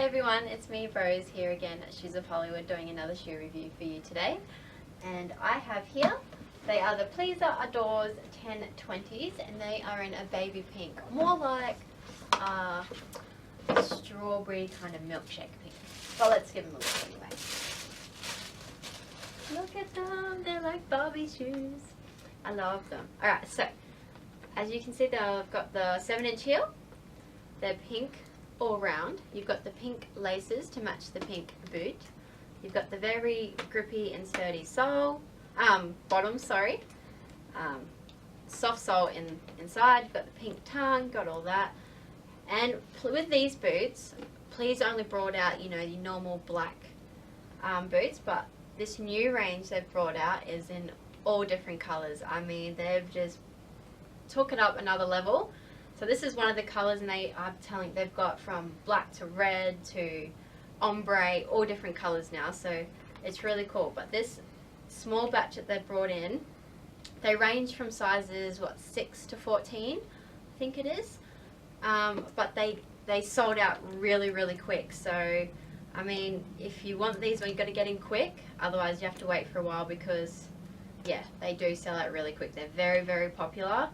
everyone, it's me Rose here again at Shoes of Hollywood doing another shoe review for you today. And I have here, they are the Adore-1020s and they are in a baby pink, more like strawberry kind of milkshake pink. But let's give them a look anyway. Look at them, they're like Barbie shoes. I love them. Alright, so as you can see they've got the 7-inch heel, they're pink all round. You've got the pink laces to match the pink boot. You've got the very grippy and sturdy sole, bottom, sorry. Soft sole inside. You've got the pink tongue, got all that. And with these boots, please only brought out, you know, your normal black boots, but this new range they've brought out is in all different colours. I mean, they've just took it up another level. So this is one of the colours, and they are telling they've got from black to red to ombre, all different colours now. So it's really cool. But this small batch that they've brought in, they range from sizes 6 to 14, I think it is. But they sold out really quick. So I mean, if you want these, well, you've got to get in quick. Otherwise, you have to wait for a while because yeah, they do sell out really quick. They're very popular.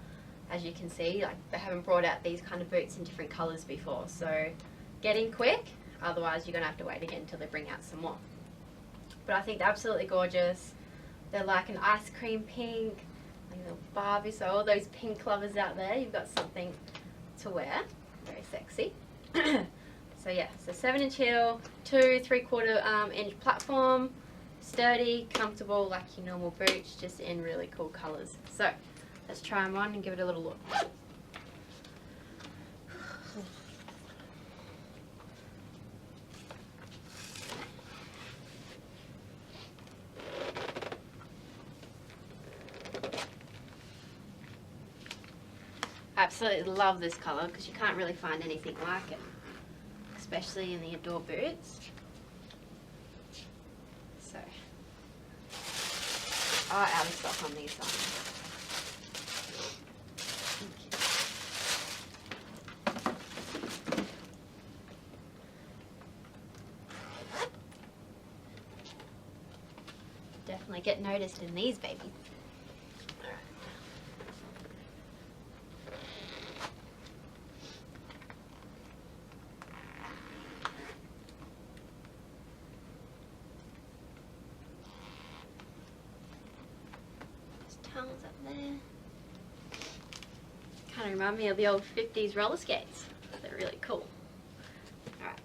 As you can see, like, they haven't brought out these kind of boots in different colours before, so get in quick, otherwise you're going to have to wait again until they bring out some more. But I think they're absolutely gorgeous. They're like an ice cream pink, like a little Barbie, so all those pink lovers out there, you've got something to wear. Very sexy. So yeah, so 7-inch heel, 2 3/4 inch platform, sturdy, comfortable, like your normal boots, just in really cool colours. So let's try them on and give it a little look. I absolutely love this colour because you can't really find anything like it, especially in the Adore boots. So, out of stock on these ones. Definitely get noticed in these babies. Alright. There's tongues up there. Kind of remind me of the old 50s roller skates. They're really cool. Alright.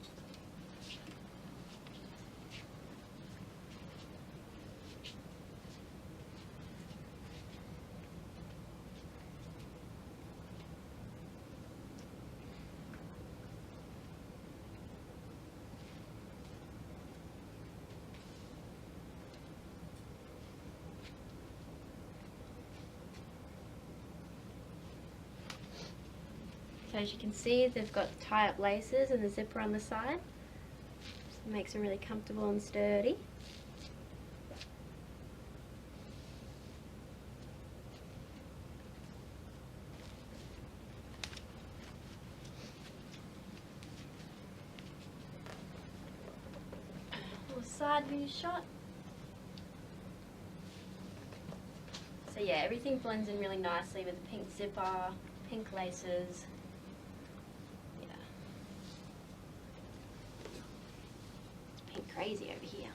So as you can see, they've got tie-up laces and the zipper on the side. So it makes them really comfortable and sturdy. Little side view shot. So yeah, everything blends in really nicely with the pink zipper, pink laces. Crazy over here.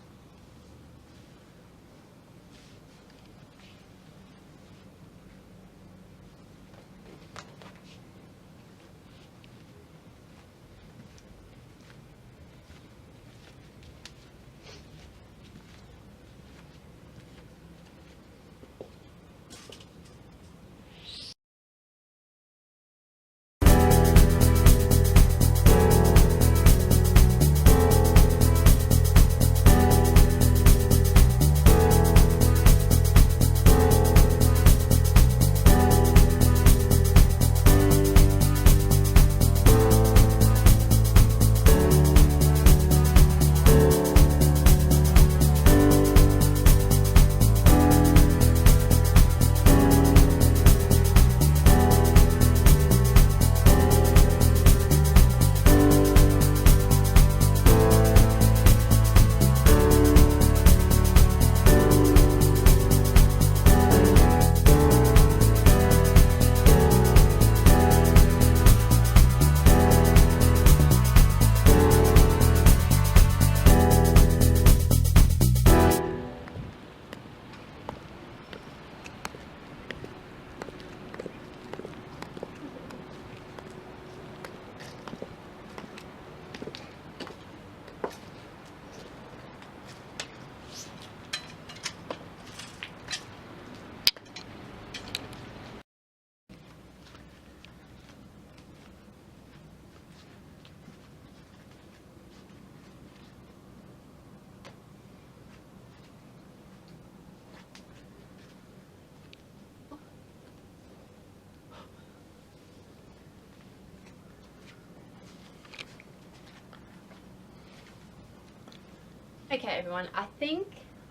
Okay everyone, I think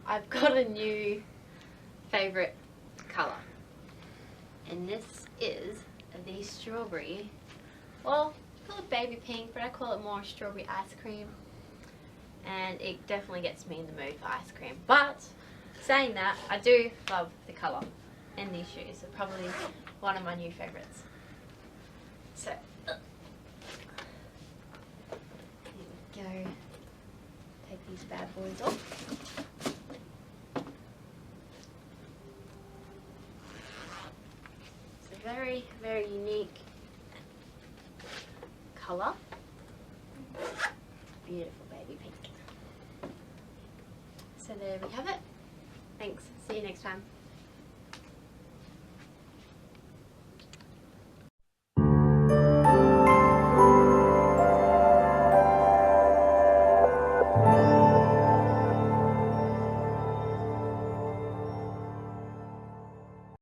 I've got a new favourite colour. And this is the strawberry. Well, I call it baby pink, but I call it more strawberry ice cream. And it definitely gets me in the mood for ice cream. But, saying that, I do love the colour. And these shoes are probably one of my new favourites. So, here we go. Take these bad boys off. It's a very, very unique colour. Beautiful baby pink. So there we have it. Thanks. See you next time.